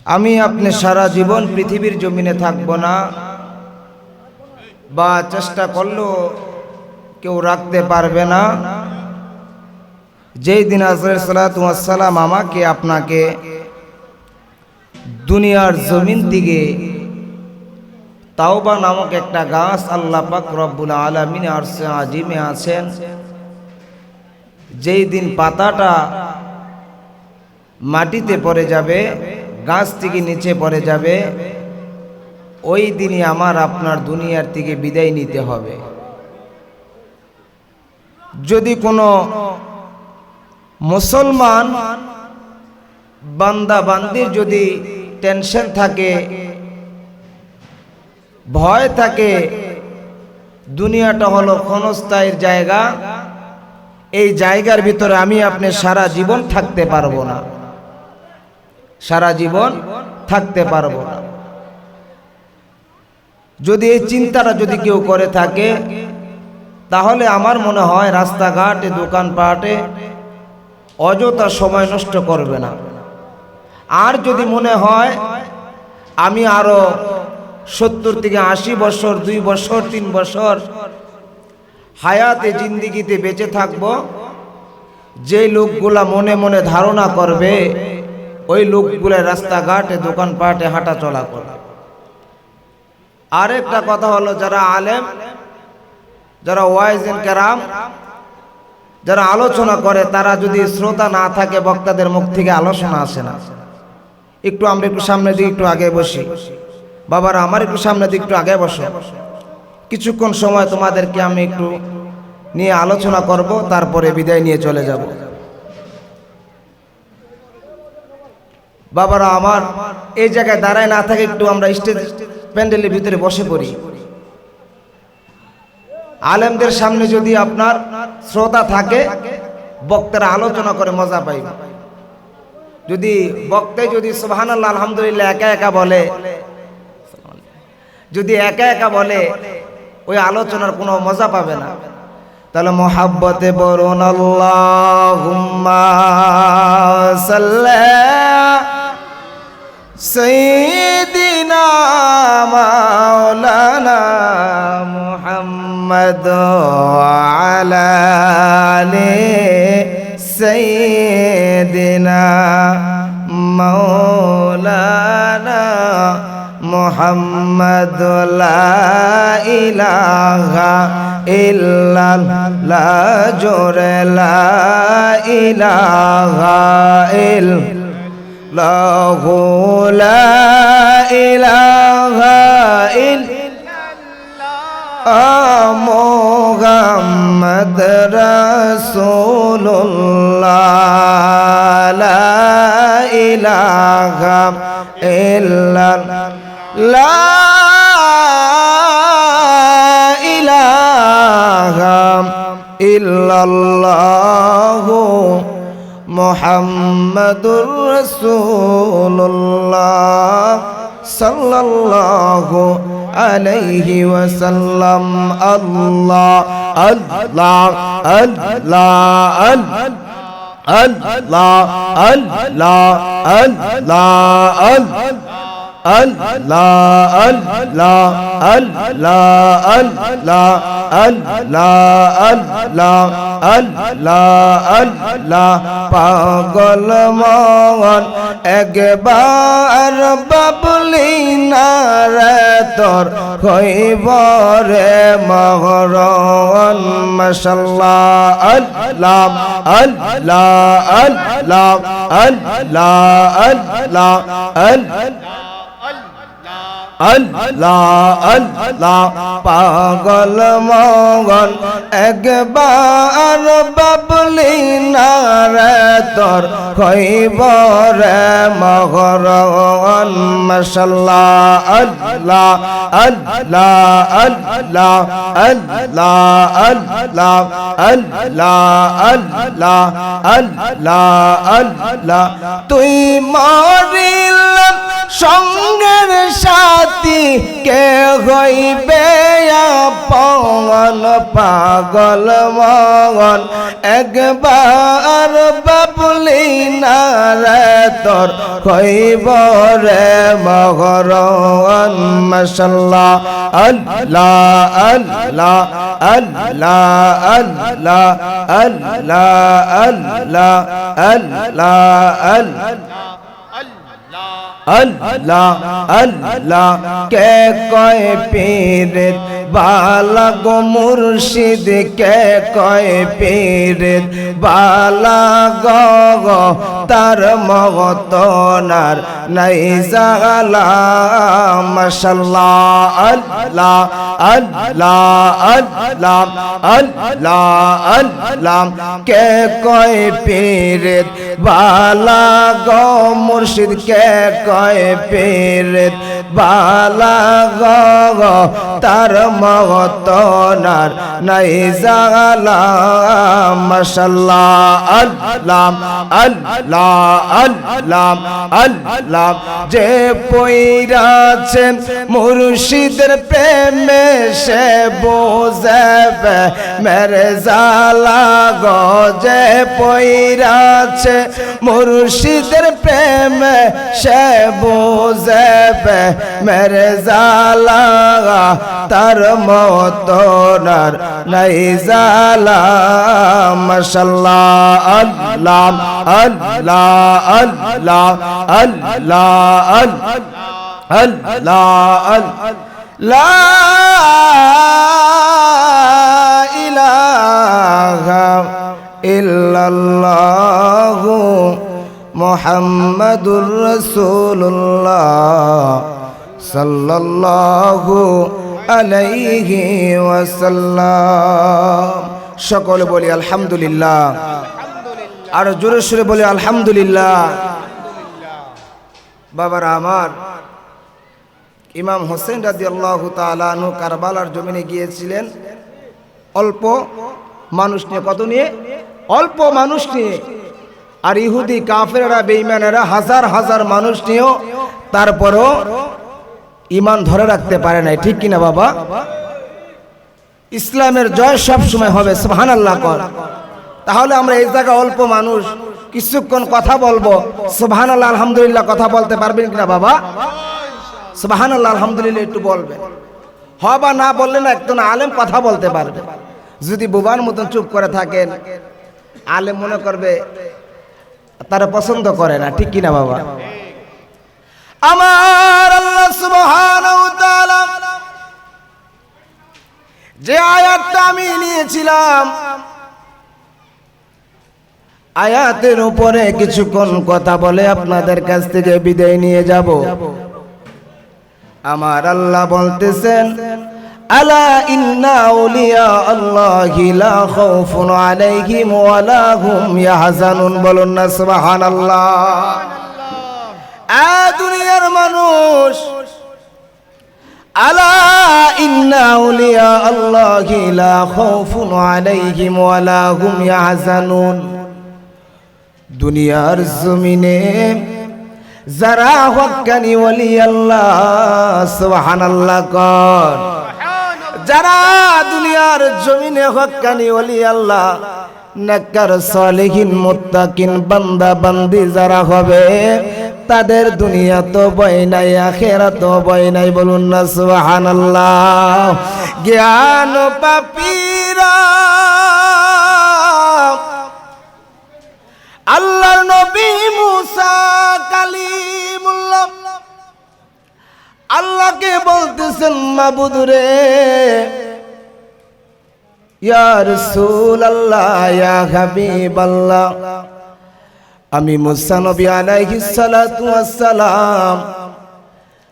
আমি আপনি সারা জীবন পৃথিবীর জমিনে থাকব না, বা চেষ্টা করলেও কেউ রাখতে পারবে না। যেই দিন আজরাইল সালাতু ওয়াস সালাম আমাকে আপনাকে দুনিয়ার জমিন থেকে তাওবা নামক একটা গাছ আল্লাহ পাক রব্বুল আলামিন আরশে আজিমে আছেন, যেই দিন পাতাটা মাটিতে পড়ে যাবে, গাছ থেকে নিচে পড়ে যাবে, ওই দিনই আমার আপনার দুনিয়ার থেকে বিদায় নিতে হবে। যদি কোনো মুসলমান বান্দা বান্দির যদি টেনশন থাকে, ভয় থাকে, দুনিয়াটা হলো ক্ষণস্থায়ীর জায়গা, এই জায়গার ভিতরে আমি আপনি সারা জীবন থাকতে পারবো না, সারা জীবন থাকতে পারবো না। যদি এই চিন্তাটা যদি কেউ করে থাকে, তাহলে আমার মনে হয় রাস্তাঘাটে দোকানপাটে অযথা সময় নষ্ট করবে না। আর যদি মনে হয় আমি আরো 70 থেকে 80 বছর, 2 বছর, 3 বছর হায়াতে জিন্দিগিতে বেঁচে থাকব, যে লোকগুলা মনে মনে ধারণা করবে, ওই লোকগুলা রাস্তাঘাটে দোকানপাটে হাঁটা চলা করে। আরেকটা কথা হলো, যারা আলেম, যারা ওয়াইজিন কেরাম, যারা আলোচনা করে, তারা যদি শ্রোতা না থাকে, বক্তাদের মুখ থেকে আলোচনা আসে না। আমরা একটু সামনের দিকে একটু আগে বসি, বাবারা আমার একটু সামনের দিকে একটু আগে বসো, কিছুক্ষণ সময় তোমাদেরকে আমি একটু নিয়ে আলোচনা করব, তারপরে বিদায় নিয়ে চলে যাব। বাবারা আমার এই জায়গায় দাঁড়ায় না থাকে, একটু আমরা স্টেজ প্যান্ডেলের ভিতরে বসে পড়ি। আলেমদের সামনে যদি আপনার শ্রোতা থাকে, বক্তারা আলোচনা করে মজা পাইবে। যদি বক্তায় যদি সুবহানাল্লাহ আলহামদুলিল্লাহ একা একা বলে, যদি একা একা বলে, ওই আলোচনার কোনো মজা পাবে না। তাহলে মোহাব্বতে বলুন আল্লাহুম্মা সাল্লি সাইয়্যিদিনা মাওলানা মুহাম্মদ আলা আলি সাইয়্যিদিনা মাওলানা মুহাম্মদ লা ইলাহা ইল্লাল্লাহ, জোরে লা ইলাহা ইল্লাল্লাহ, লা ইলাহা ইল্লাল্লাহ, মুহাম্মদ রাসূলুল্লাহ, লা ইলাহা ইল্লাল্লাহ, লা ইলাহা ইল্লাল্লাহ, মুহাম্মাদুর রাসূলুল্লাহ সাল্লাল্লাহু আলাইহি ওয়াসাল্লাম। আল্লাহ আল্লাহ আল্লাহ আল্লাহ আল্লাহ আল্লাহ আল্লাহ আল্লাহ আল্লাহ আল্লাহ আল্লাহ আল্লাহ আল্লাহ আল্লাহ, পাগল মন একবার বাবলি না রে তোর হইব রে মহরণ। মাশাআল্লাহ আল্লাহ আল্লাহ আল্লাহ আল্লাহ আল্লাহ আল্লাহ আল্লাহ, পাগল মগন একবার বাবলি না রে তোর হইব রে মহরণ। মাশাআল্লাহ আল্লাহ আল্লাহ আল্লাহ আল্লাহ আল্লাহ আল্লাহ আল্লাহ আল্লাহ আল্লাহ, তুই মরিল সঙ্গের সাথী কে হইবে আপন, পাগল মগন একবার বাবুল বলি না রে তোর হইব রে মহরম মাশাআল্লাহ আল্লাহ আল্লাহ আল্লাহ আল্লাহ আল্লাহ আল্লাহ আল্লাহ আল্লাহ আল্লাহ কে কয় পীর বালা গো মুর্শিদ কে কয় পীর বালা গো তার মগতনার নাই জালা মাশাআল্লাহ আল্লাহ আল্লাহ আল্লাহ আল্লাহ আল্লাহ কে কয় পীর বালা গো মুর্শিদ কে কয় পীর বালা গো তার মগতনার নাই জালা মাশাআল্লাহ আল্লাহ আল্লাহ আল্লাহ আল্লাহ যে পইরাছে মুর্শিদের প্রেমে সে বোঝাবে মেরে জালা গো যে পইরাছে মুর্শিদের প্রেমে সে বোঝাবে মেরে জালা তার মতনার নাই জালা মাশাআল্লাহ আল্লাহ আল্লাহ আল্লাহ আল্লাহ আল্লাহ লা ইলাহা ইল্লাল্লাহু মুহাম্মাদুর রাসূলুল্লাহ সাল্লাল্লাহু আলাইহি ওয়াসাল্লাম। সকলে বলি আলহামদুলিল্লাহ, আর জোরে সোরে বলি আলহামদুলিল্লাহ। বাবারা আমার, ইমাম হোসেন রাদিয়াল্লাহু তাআলা আনহু কারবালার জমিনে গিয়েছিলেন অল্প মানুষ নিয়ে। কত নিয়ে? অল্প মানুষ নিয়ে। আর ইহুদি কাফেররা বেঈমানেরা হাজার হাজার মানুষ নিয়েও তারপরও ঈমান ধরে রাখতে পারে নাই। ঠিক কিনা বাবা? ইসলামের জয় সব সময় হবে, সুবহানাল্লাহ কর। তাহলে আমরা এই জায়গায় অল্প মানুষ কিছুক্ষণ কথা বলবো, সুবহানাল্লাহ আলহামদুলিল্লাহ কথা বলতে পারবেন কিনা বাবা? সুবহানাল্লাহ আলহামদুলিল্লাহ একটু বলবেন। বা না বললে না একজন আলেম কথা বলতে পারবে। যদি বুবার মতন চুপ করে থাকেন, আলেম মনে করবে তারা পছন্দ করে না। ঠিক কিনা বাবা? আমার আল্লাহ সুবহানাহু ওয়া তাআলা যে আয়াতটা আমি নিয়েছিলাম, আয়াতের উপরে কিছুক্ষণ কথা বলে আপনাদের কাছ থেকে বিদায় নিয়ে যাব। আমার আল্লাহ বলতেছেন, আলা ইন্না আউলিয়া আল্লাহি লা খাউফুন আলাইহিম ওয়া লা হুম ইয়াহজানুন। বলুন না সুবহানাল্লাহ। দুনিয়ার মানুষ, আলা ইন্না আউলিয়া আল্লাহি লা খাউফুন আলাইহিম ওয়া লা হুম ইয়াহজানুন। দুনিয়ার জমিনে যারা হক্কানি ওলি আল্লাহ, সুবহানাল্লাহ কর, যারা দুনিয়ার জমিনে হক্কানি ওলি আল্লাহ, নেককার সালেহিন মুত্তাকিন বান্দা বান্দি যারা হবে, তাদের দুনিয়া তো ভয় নাই, আখিরাত তো ভয় নাই। বলুন না সুবহানাল্লাহ। জ্ঞান পাপীরা আল্লাহর নবী মুসা কালিমুল্লাহ আল্লাহকে বলতেছেন, মাবুদ রে, ইয়া রাসূলুল্লাহ, ইয়া হাবিবাল্লাহ, আমি মুসা নবী আলাইহিস সালাতু ওয়াস সালাম,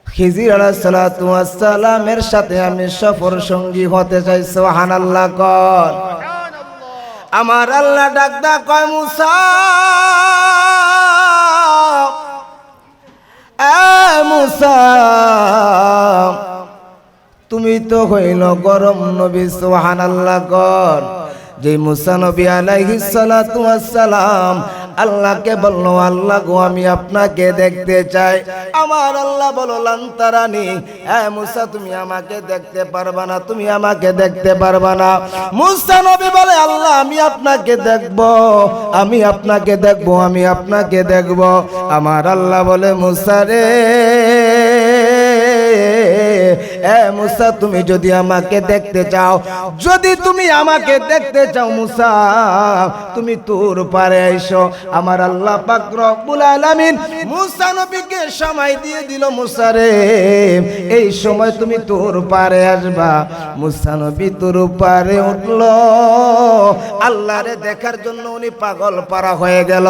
খিজির আলাইহিস সালাতু ওয়াস সালামের সাথে আমি সফর সঙ্গী হতে চাই। সুবহানাল্লাহ কর। আমার আল্লাহ ডাকদা কয়, মুসা, মুসা, তুমি তো হইল গরম নবী। সুবহানাল্লাহ কর। যে মুসা নবী আলাইহিস সালাতু ওয়াস সালাম আল্লাহকে বলল, আল্লাহ গো আমি আপনাকে দেখতে চাই। আমার আল্লাহ বলল, লান তারানি, মুসা তুমি আমাকে দেখতে পারবা না, তুমি আমাকে দেখতে পারবা না। মুসা নবী বলে, আল্লাহ আমি আপনাকে দেখব, আমি আপনাকে দেখব, আমি আপনাকে দেখব। আমার আল্লাহ বলে, মুসা রে, মুসা তুমি যদি আমাকে দেখতে চাও, যদি তুমি আমাকে দেখতে চাও মুসা, তুমি তুর পারে আইসো। আমার আল্লাহ পাক রব্বুল আলামিন মুসা নবীকে সময় দিয়ে দিল, মুসা রে এই সময় তুমি তুর পারে আসবা। মুসা নবী তুর পারে উঠলো, আল্লাহরে দেখার জন্য উনি পাগল পারা হয়ে গেল।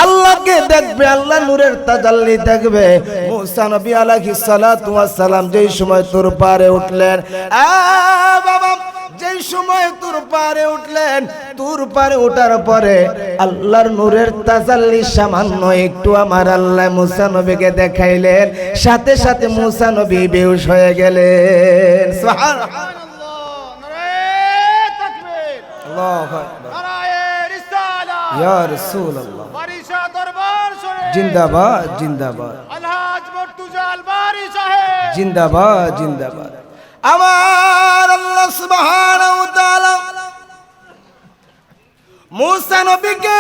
আল্লাহকে দেখবে, আল্লাহ নূরের তাজাল্লি দেখবে। মুসা নবী আলাইহিস সালাতু ওয়াস সালাম যেই সময় তুর পারে উঠলেন, বাবা যেই সময় তুর পারে উঠলেন, তুর পারে ওঠার পরে আল্লাহর নূরের তাজাল্লি সামান্য একটু আমার আল্লাহ মুসা নবীকে দেখাইলেন, সাথে সাথে মুসা নবী বেহুশ হয়ে গেলেন। সুবহানাল্লাহ, নারে তাকবীর, আল্লাহু আকবার, নারে রিসালাত, ইয়া রাসূলুল্লাহ, বারিশা দরবার শরীফ জিন্দাবাদ, জিন্দাবাদ, আলহাজ মুর্তজা আলবারি সাহেব জিন্দাবাদ, জিন্দাবাদ। আমার আল্লাহ সুবহানাহু ওয়া তাআলা মুসা নবীকে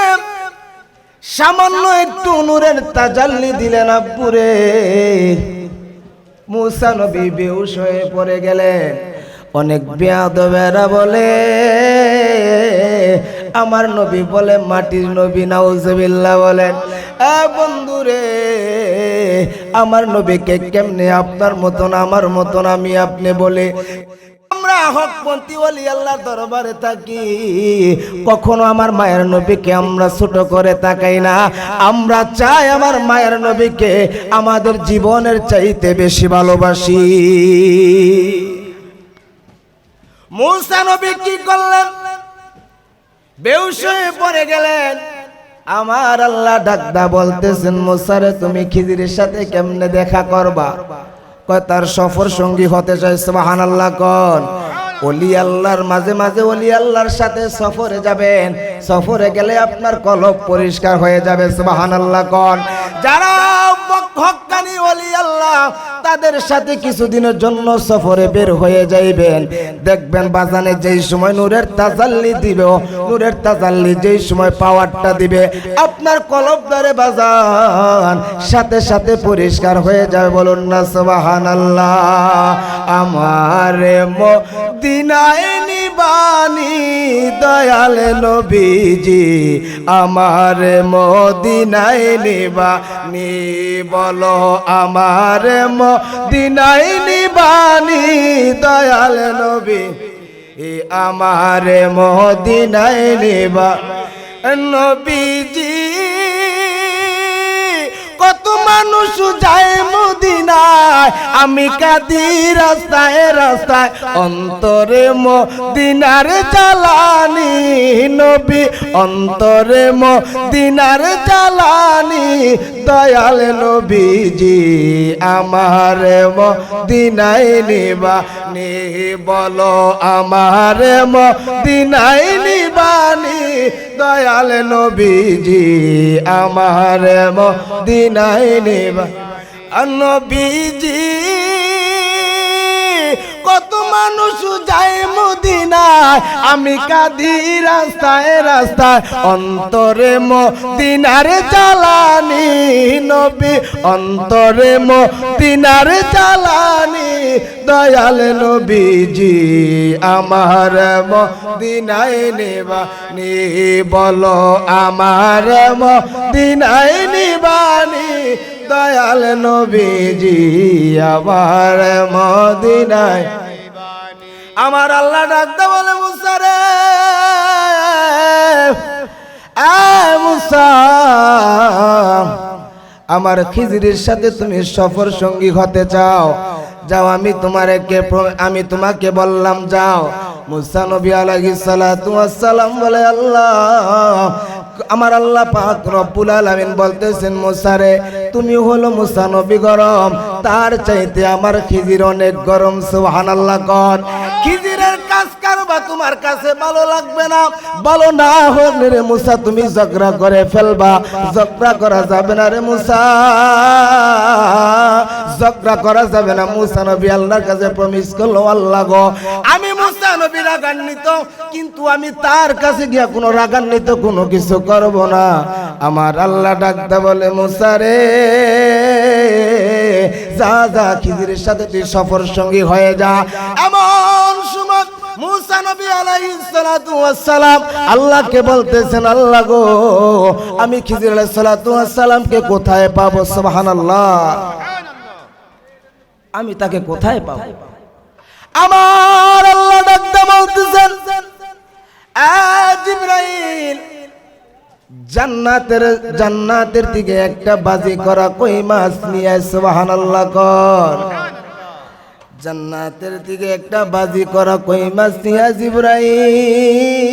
সামান্য একটু নূরের তাজাল্লি দিলেন। আব্বুরে, মুসা নবী বেহুশ হয়ে পড়ে গেলেন। অনেক বেয়াদবেরা বলে আমার নবী বলে মাটির নবী, নাউজুবিল্লাহ বলেন। বন্ধুরে, আমার নবীকে কেমনে আপনার মতন আমার মতন আমি আপনি বলে, আমরা হকপন্থী ওলি আল্লাহর দরবারে থাকি, কখনো আমার মায়ের নবীকে আমরা ছোট করে তাকাই না। আমরা চাই আমার মায়ের নবীকে আমাদের জীবনের চাইতে বেশি ভালোবাসি। মুসা নবী কি করলেন? বেহুশ হয়ে পড়ে গেলেন। আমার আল্লাহ ডাকদা বলতেছেন, মুসা রে তুমি খিজিরের সাথে কেমনে দেখা করবা? কয় তার সফর সঙ্গী হতে চাই। সুবহানাল্লাহ কোন? ওলি আল্লাহর মাঝে মাঝে ওলি আল্লাহর সাথে সফরে যাবেন, সফরে গেলে আপনার কলব পরিষ্কার হয়ে যাবে। সুবহানাল্লাহ কোন? যারা হক্কানি ওলি আল্লাহ তাদের সাথে কিছুদিনের জন্য সফরে বের হয়ে যাইবেন, দেখবেন বাজানে যেই সময় নূরের তাজাল্লি দিবে, নূরের তাজাল্লি যেই সময় পাওয়ারটা দিবে, আপনার কলব দ্বারে বাজান সাথে সাথে পরিষ্কার হয়ে যাবে। বলুন না সুবহানাল্লাহ। আমারে মদিনায় নিবানি দয়াল নবীজি, আমারে মদিনায় নিবানি, বলো আমারে মদিনায় নিবানি দয়াল নবী, আমারে মদিনায় নিবা নবীজি। কত মানুষ যায় মদিনায়, আমি কাঁদি রাস্তায় রাস্তায়, অন্তরে মদিনার জ্বালানি নবী, অন্তরে মদিনার জ্বালানি দয়াল নবীজি, আমার মদিনায় নিবানি, বলো আমার মদিনায় নিবানি দয়াল নবীজি, আমার মদিনায় নিবা নবীজি। কত মানুষ যায় মদিনায়, আমি কাঁদি রাস্তায় রাস্তায়, অন্তরে মদিনার জ্বালানি নবী, অন্তরে মদিনার জ্বালানি দয়াল নবীজি, আমার মদিনায় নিবানি, বলো আমার মদিনায় নিবানি দয়াল নবীজি, আমার মদিনায়। আমার আল্লাহ ডাকতে বলে, মুসা রে, মুসা আমার খিজিরের সাথে তুমি সফর সঙ্গী হতে চাও, যাও, আমি তোমাকে বললাম যাও। মুসা নবী আলাইহিস সালাতু ওয়াস সালাম বলে, আল্লাহ আমার আল্লাহ পাক রব্বুল আলামিন বলতেছেন, মুসা রে তুমি হলো মুসা নবী গরম, তার চাইতে আমার খিজির অনেক গরম। সুবহানাল্লাহ কোন? খিজিরের কাজ করবা তোমার কাছে ভালো লাগবে না, ভালো না হলে রে মুসা তুমি ঝগড়া করে ফেলবা। ঝগড়া করা যাবে না রে মুসা, ঝগড়া করা যাবে না। মুসা নবী আল্লাহর কাছে প্রমিস করলো, আল্লাহ গো আমি মুসা নবী রাগান্বিত, কিন্তু আমি তার কাছে গিয়া কোনো রাগান্বিত কোনো কিছু করব না। আমার আল্লাহ ডাকতে বলে, মুসা রে যা যা খিজিরের সাথে তুই সফর সঙ্গী হয়ে যা। এমন সময় মুসা নবী আলাইহিস সালাতু ওয়াস সালাম আল্লাহকে বলতেছেন, আল্লাহ গো আমি খিজির আলাইহিস সালাতু ওয়াস সালামকে কোথায় পাবো? সুবহানাল্লাহ, আমি তাকে কোথায় পাবো? আমার আল্লাহ ডাকতে বলতেছেন, জিবরাইল জান্নাতের দিকে একটা বাজি করা কই মাছ নিয়ে আয়। সুবহানাল্লাহ কর। জান্নাতের দিকে একটা বাজি করা কই মাছ নিয়ে জিবরাইল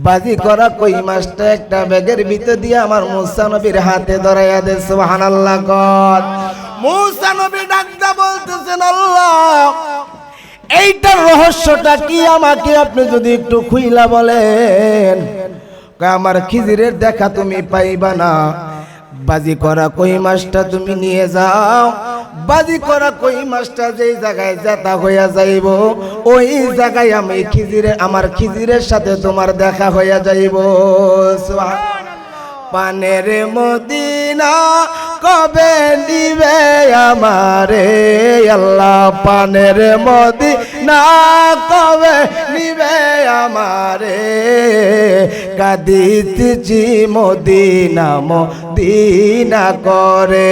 বাজি করা কই মাছটা একটা ব্যাগের ভিতর দিয়ে আমার মুসা নবীর হাতে ধরাইয়া দে। সুবহানাল্লাহ কর। মুসা নবী ডাকতে বলতেছেন, আল্লাহ এইটার রহস্যটা কি আমাকে আপনি যদি একটু খুইলা বলেন। আমার খিজিরের দেখা তুমি পাইবা না, বাজি করা কই মাছটা তুমি নিয়ে যাও। বাজি করা কই মাছটা যেই জায়গায় জেতা হইয়া যাইব, ওই জায়গায় আমার খিজিরের সাথে তোমার দেখা হইয়া যাইব। পানের মদিনা কবে নিবে আমারে আল্লাহ, পানের মদিনা কবে নিবে আমারে। কাঁদিতেছি মদিনা মদিনা করে,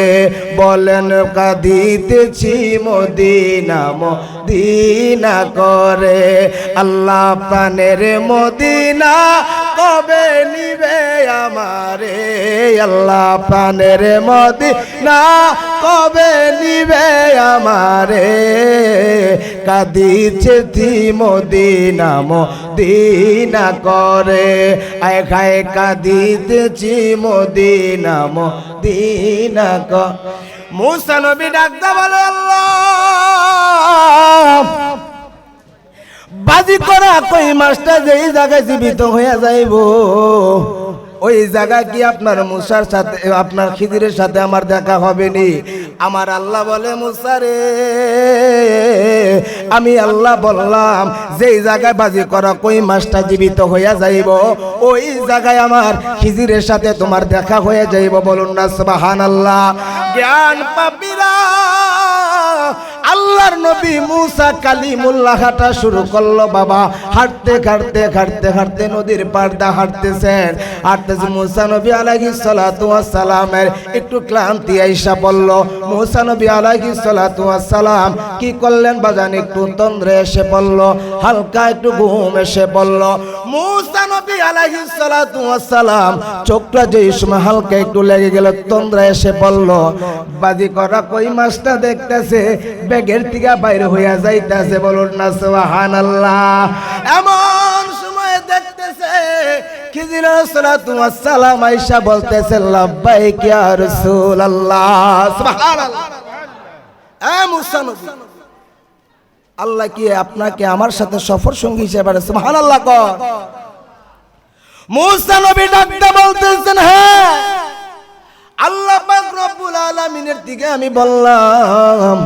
বলেন কাঁদিতেছি মদিনা মদিনা করে। আল্লাহ পানের মদিনা কবে নিবে আমারে আল্লাহ, পানের মদিনা কবে নিবে আমারে। কাঁদিতেছি মদিনা মদিনা করে, আয় খায় কাঁদিতেছি মদিনা মদিনা করে। মুসা নবী ডাকতে বলে, আল্লাহ বাজি করা কই মাছটা যেই জায়গায় জীবিত হইয়া যাইব, ওই জায়গা কি আপনার মুসার সাথে আপনার খিজিরের সাথে আমার দেখা হবে নি? আমার আল্লাহ বলে, মুসা রে আমি আল্লাহ বললাম যেই জায়গায় বাজি করা কই মাছটা জীবিত হইয়া যাইব, ওই জায়গায় আমার খিজিরের সাথে তোমার দেখা হয়ে যাইব। বলুন না সুবহানাল্লাহ। জ্ঞান পাপিরা আল্লাহর নবী মুসা কালিমুল্লাহ হাঁটা শুরু করলো। বাবা হাঁটতে হাঁটতে হাঁটতে হাঁটতে নদীর পাড়দা হাঁটতেছেন। মুসা নবী আলাইহিস সালাতু ওয়াস সালামের একটু ক্লান্তি আইসা পড়ল। মুসা নবী আলাইহিস সালাতু ওয়াস সালাম কি করলেন বাজান? একটু তন্দ্রে এসে পড়ল, হালকা একটু ঘুম এসে পড়ল। মুসা নবী আলাইহিস সালাতু ওয়াস সালাম চোখটা যেই সময় হালকা একটু লেগে গেল, তন্দ্রা এসে পড়ল। বাজি করা কই মাছটা দেখতেছে ব্যাগের থেকে বাইরে হইয়া যাইতেছে। বলুন না সুবহানাল্লাহ। এমন সময় দেখতেছে খিজির আলাইহিস সালাতু ওয়াস সালাম আয়েশা বলতেছে, লাব্বাইক ইয়া রাসূলুল্লাহ। সুবহানাল্লাহ। এ মুসা নবী, আল্লাহ কি আপনাকে আমার সাথে সফর সঙ্গী হিসেবে রাখছে? সুবহানাল্লাহ কর। মুসা নবী ডাকতে বলতেছেন, হ্যাঁ আল্লাহ পাক রব্বুল আলামিনের দিকে আমি বললাম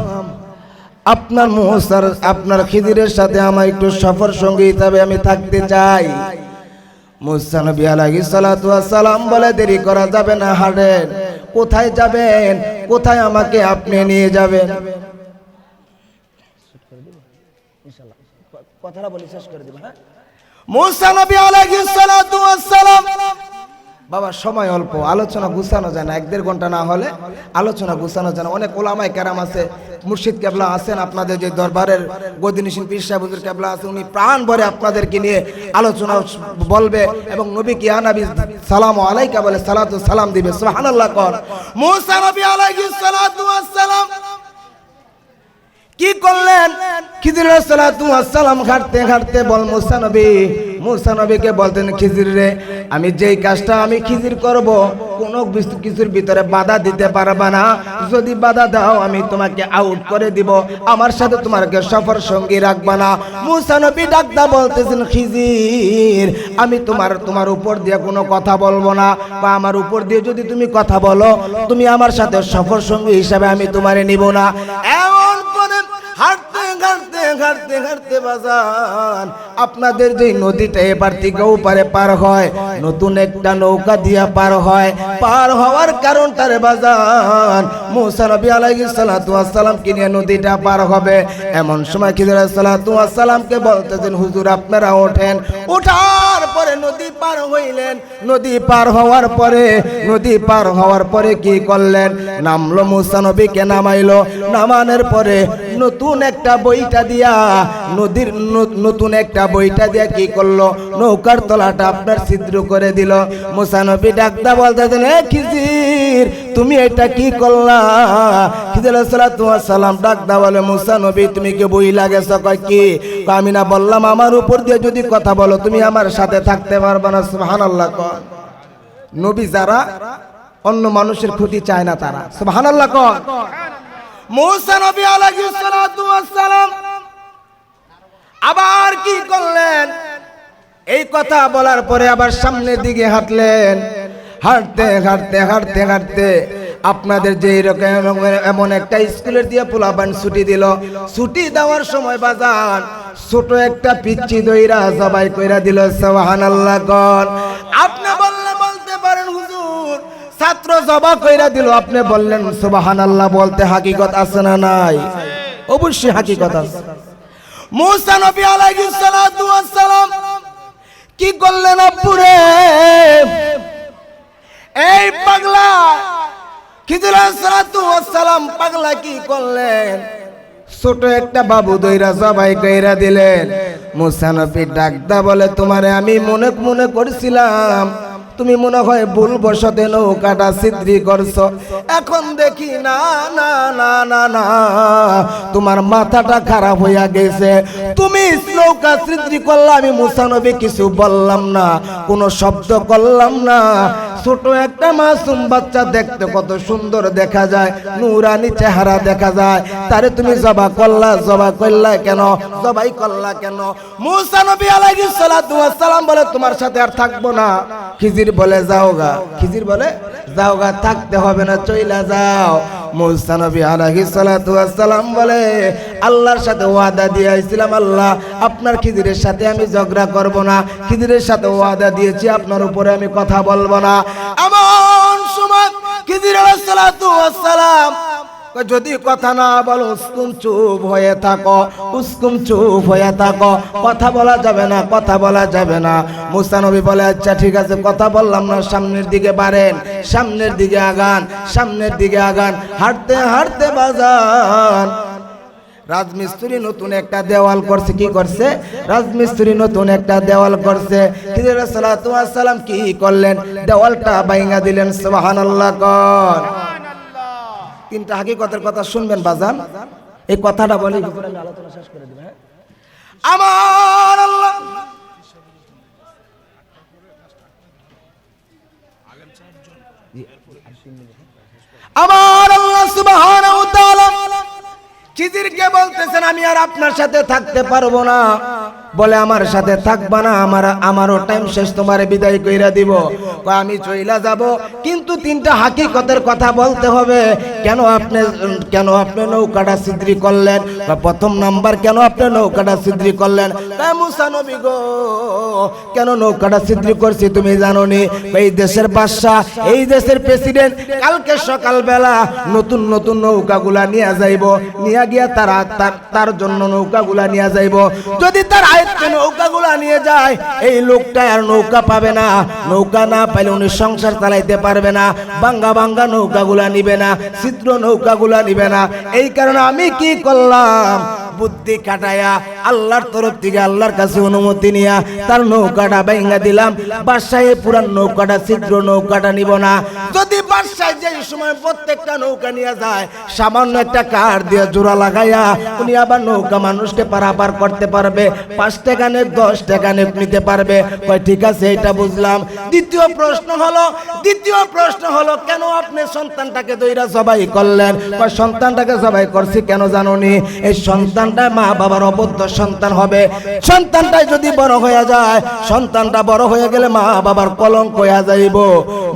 আপনার মুসার আপনার খিজিরের সাথে আমার একটু সফর সঙ্গী হিসেবে আমি থাকতে চাই। মুসা নবী আলাইহিস সালাতু ওয়াস সালাম বলে, দেরি করা যাবে না, হাঁটেন। কোথায় যাবেন? কোথায় আমাকে আপনি নিয়ে যাবেন? কথাটা বলি শেষ করে দিব। হ্যাঁ, মুসা নবী আলাইহিস সালাতু ওয়াস সালাম, বাবা সময় অল্প, আলোচনা গুছানো যায় না, 1-1.5 ঘন্টা না হলে আলোচনা গুছানো যায় না। অনেক ওলামায়ে কেরাম আছে, মুর্শিদ কেবলা আছেন, আপনাদের যে দরবারের গদিনিশিন পীর সাহেব হুজুর কেবলা আছে, উনি প্রাণ ভরে আপনাদেরকে নিয়ে আলোচনা বলবে এবং নবী কি নবী সালামু আলাইকা বলে সালাতু সালাম দিবে। সুবহানাল্লাহ কর। মুসা নবী আলাইহিস সালাতু ওয়াস সালাম কি করলেন? খিজির আলাইহিস সালাতু ওয়াস সালাম হাঁটতে হাঁটতে বল, মুসা নবী মূসা নবীকে বলতেন, খিজির রে, আমি যেই কাজটা আমি খিজির করব কোনো কিছুর ভিতরে বাধা দিতে পারবা না। যদি বাধা দাও আমি তোমাকে আউট করে দিব, আমার সাথে তোমাকে সফর সঙ্গী রাখবা না। মূসা নবী ডাকদা বলতেছেন, খিজির, আমি তোমার উপর দিয়ে কোনো কথা বলবো না, বা আমার উপর দিয়ে যদি তুমি কথা বলো তুমি আমার সাথে সফর সঙ্গী হিসাবে আমি তোমারে নিব না। এমন করে হাঁটতে হাঁটতে হাঁটতে হাঁটতে বাজান আপনাদের যে নদীটা এপার থেকে ওপারে পার হয়, নতুন একটা নৌকা দিয়া পার হয়। পার হওয়ার কারণটারে বাজান মূসা নবী আলাইহিস সালাতু ওয়াস সালামকে নিয়ে নদীটা পার হবে। এমন সময় খিজির আলাইহিস সালাতু ওয়াস সালামকে বলতেছেন, হুজুর আপনারা ওঠেন। ওঠার পরে নদী পার হইলেন। নদী পার হওয়ার পরে কি করলেন? নামলো, মূসা নবীকে নামাইলো। নামানোর পরে নতুন একটা বইটা দিয়া নতুন একটা বইটা দিয়া কি করলো? নৌকার তলাটা আপনার ছিদ্র করে দিল। মূসা নবী ডাকদা বলতেছেন, এ খিজির, তুমি এটা কি করলা? খিজির আলাইহিস সালাতু ওয়াস সালাম ডাকদা বলে, মূসা নবী তুমি কি বই লাগেছ? কয় কি? আমি না বললাম আমার উপর দিয়ে যদি কথা বলো তুমি আমার সাথে থাকতে পারবে না। সুবহানাল্লাহ। কয় নবী যারা অন্য মানুষের ক্ষতি চায় না তারা। সুবহানাল্লাহ। কয় মূসা নবী আলাইহিস সালাতু ওয়াস সালাম আবার কি করলেন? এই কথা বলার পরে আবার সামনের দিকে হাঁটলেন। হাঁটতে হাঁটতে হাঁটতে হাঁটতে আপনাদের যে এরকম এমন একটা স্কুলের দিয়ে পোলাপান ছুটি দিল। ছুটি দেওয়ার সময় বাজান ছোট একটা পিচ্চি দইরা জবাই কইরা দিল। সুবহানাল্লাহ। কোন আপনি বলতে পারেন হুজুর ছাত্র জবা কইরা দিল, আপনি বললেন সুবহানাল্লাহ। বলতে হাকিকত আছে না নাই? অবশ্যই হাকিকত আছে। মূসা নবী আলাইহিস সালাতু ওয়াস সালাম কি করলেন? আব্বুরে, এই পাগলা খিজির আলাইহিস সালাতু ওয়াস সালাম পাগলা কি করলেন? ছোট একটা বাবু দইরা জবাই কইরা দিলেন। মূসা নবী ডাকদা বলে, তোমারে আমি মনে করছিলাম তুমি মনে হয় ভুলবশতে নৌকাটা ছিদ্রি করছো। এখন দেখি না না না না না, তোমার মাথাটা খারাপ হইয়া গেছে। তুমি নৌকা ছিদ্রি করলা, আমি মূসা নবী কিছু বললাম না, কোনো শব্দ করলাম না। ছোট একটা মাসুম বাচ্চা দেখতে কত সুন্দর দেখা যায়, নূরানি চেহারা দেখা যায়, তারে তুমি জবাই করলা কেন? মূসা নবী আলাইহিস সালাতু ওয়াস সালাম বলে, তোমার সাথে আর থাকবো না। খিজির বলে, যাওগা। খিজির বলে, যাওগা, থাকতে হবে না, চইলা যাও। মূসা নবী আলাইহিস সালাতু ওয়াস সালাম বলে, আল্লাহর সাথে ওয়াদা দিয়ে আইছিলাম, আল্লাহ আপনার খিজিরের সাথে আমি ঝগড়া করব না। খিজিরের সাথে ওয়াদা দিয়েছি আপনার উপরে আমি কথা বলবো না। এমন সময় খিজির আলাইহিস সালাতু ওয়াস সালাম যদি কথা না বলো, উস্কুম চুপ হয়ে থাকো, উস্কুম চুপ হয়ে থাকো, কথা বলা যাবে না, কথা বলা যাবে না। মূসা নবী বলে, আচ্ছা ঠিক আছে, কথা বললাম না, সামনের দিকে বাড়েন, সামনের দিকে আগান, সামনের দিকে আগান। হাঁটতে হাঁটতে বাজান রাজমিস্ত্রি নতুন একটা দেওয়াল করছে। কি করছে? রাজমিস্ত্রি নতুন একটা দেওয়াল করছে। খিজির আলাইহিস সালাতু ওয়াস সালাম কি করলেন? দেওয়ালটা ভাঙা দিলেন। সুবহানাল্লাহ। কর তিনটা হাকিকতের কথা শুনবেন বাজান, এই কথাটা বলি আমি আলোচনা শেষ করে দিব। আমার আল্লাহ সুবহানাহু ওয়া তাআলা খিজিরকে বলতেছেন, আমি আর আপনার সাথে থাকতে পারবো না। বলে, আমার সাথে থাকবা না, আমারও টাইম শেষ, তোমারে বিদায় কইরা দিব। আমি চইলা যাব, কিন্তু তিনটা হাকিকতের কথা বলতে হবে। কেন আপনি নৌকাটা ছিদ্রি করলেন? প্রথম নাম্বার, কেন আপনি নৌকাটা ছিদ্রি করলেন? মূসা নবী গো, কেন নৌকাটা ছিদ্রি করছি তুমি জানো নি? এই দেশের বাদশা, এই দেশের প্রেসিডেন্ট কালকে সকালবেলা নতুন নতুন নৌকাগুলা নিয়ে যাইব, নিয়ে গিয়া তার জন্য নৌকাগুলা নিয়ে যাইব। যদি তার আয়ত্তে নৌকাগুলা নিয়ে যায়, এই লোকটা আর নৌকা পাবে না। নৌকা না পাইলে উনি সংসার চালাইতে পারবে না। ভাঙ্গা ভাঙ্গা নৌকাগুলা নিবে না, ছিদ্র নৌকাগুলা নিবে না। এই কারণে আমি কি করলাম? বুদ্ধি কাটায়া আল্লাহর তরফ থেকে আল্লাহর কাছে অনুমতি নিয়া তার নৌকাটা ভাঙ্গা দিলাম। বাদশাহ পুরান নৌকাটা, ছিদ্র নৌকাটা নিব না। যদি বাদশাহ যে সময় প্রত্যেকটা নৌকা নিয়ে যায় সামান্য একটা কাঠ দিয়ে জোড়া লাগাইয়া উনি আবার নৌকা মানুষকে পারাপার করতে পারবে, 5 টাকা নে 10 টাকা নিতে পারবে। কয় ঠিক আছে, এটা বুঝলাম। দ্বিতীয় প্রশ্ন হলো কেন আপনি সন্তানটাকে দইরা জবাই করলেন? কয় সন্তানটাকে জবাই করছি কেন জানোনি? এই সন্তানটা মা বাবার অবদ্ধ সন্তান হবে। সন্তানটা যদি বড় হয়ে যায়, সন্তানটা বড় হয়ে গেলে মা বাবার কলঙ্ক হয়ে যাইব।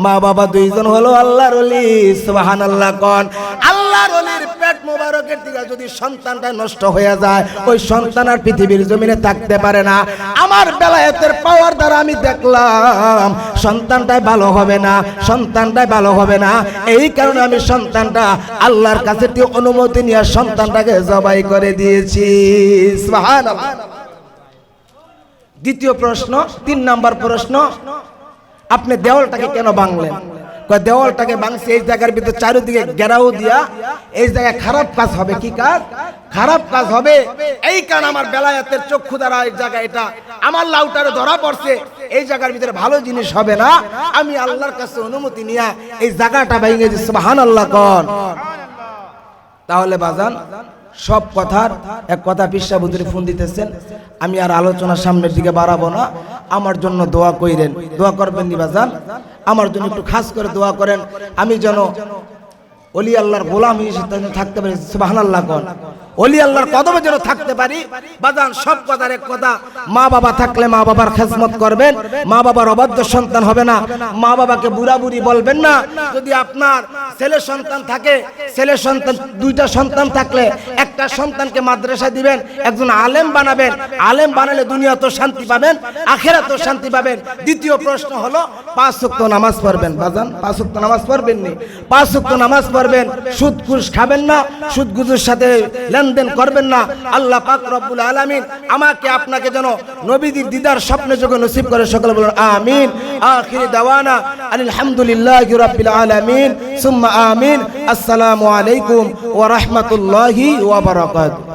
মা বাবা দুইজন হলো আল্লাহর ওলি, সুবহানাল্লাহ কোন। আল্লাহর ওলির পেট মোবারকের থেকে যদি সন্তানটা নষ্ট হয়ে যায়, ওই সন্তান আর পৃথিবীর জমিনে থাকতে পারে না। আমার বেলায়েতের পাওয়ার দ্বারা আমি দেখলাম সন্তানটাই ভালো হবে না, সন্তানটাই ভালো হবে না। এই কারণে আমি সন্তানটা আল্লাহর কাছে দিয়ে অনুমতি নিয়ে সন্তানটাকে জবাই করে দিয়েছি। সুবহানাল্লাহ। দ্বিতীয় প্রশ্ন, 3 নাম্বার প্রশ্ন, আপনি দেওয়ালটাকে কেন ভাঙলেন? দেওয়ালটাকে ভাঙছি এই জায়গার ভিতরে চারিদিকে ঘেরাও দিয়া, এই জায়গায় খারাপ কাজ হবে। কি কাজ? খারাপ কাজ হবে। এই কারণে আমার বেলায়েতের চক্ষু দ্বারা এই জায়গা, এটা আমার লাউটারে ধরা পড়ছে, এই জায়গার ভিতরে ভালো জিনিস হবে না। আমি আল্লাহর কাছে অনুমতি নিয়ে এই জায়গাটা ভেঙে দিচ্ছি। সুবহানাল্লাহ কোন। তাহলে বাজান, সব কথার এক কথা পিসা বুদুরি ফোন দিতেছেন, আমি আর আলোচনা সামনের দিকে বাড়াবো না। আমার জন্য দোয়া কইরেন, দোয়া করবেন নি বাজান? আমার জন্য একটু খাস করে দোয়া করেন, আমি যেন ওলি আল্লাহর গোলাম হিসেবে থাকতে পারি। সুবহানাল্লাহ কোন। ওলি আল্লাহর কদমে যেন থাকতে পারি। বাজান, সব কথার এক কথা, মা বাবা থাকলে মা বাবার খেদমত করবেন, মা বাবার অবাধ্য সন্তান হবে না, মা বাবাকে বুড়া বুড়ি বলবেন না। যদি আপনার ছেলে সন্তান থাকে, ছেলে সন্তান 2টা সন্তান থাকলে একটা সন্তানকে মাদ্রাসা দিবেন, একজন আলেম বানাবেন। আলেম বানালে দুনিয়া তো শান্তি পাবেন, আখিরাত তো শান্তি পাবেন। দ্বিতীয় প্রশ্ন হলো 5 ওয়াক্ত নামাজ পড়বেন। বাজান, 5 ওয়াক্ত নামাজ পড়বেন নি? 5 ওয়াক্ত নামাজ পড়বেন, সুদ ঘুষ খাবেন না, সুদ ঘুষের সাথে লেনদেন করবেন না। আল্লাহ পাক রব্বুল আলামিন আমাকে আপনাকে যেন নবীদের দিদার স্বপ্নে যোগে নসিব করে। সকলে বলুন আমিন। আখির দাওয়ানা আলহামদুলিল্লাহি রাব্বিল আলামিন সুম্মা আমিন। আসসালামু আলাইকুম ওয়া রাহমাতুল্লাহি ওয়া বারাকাতুহু।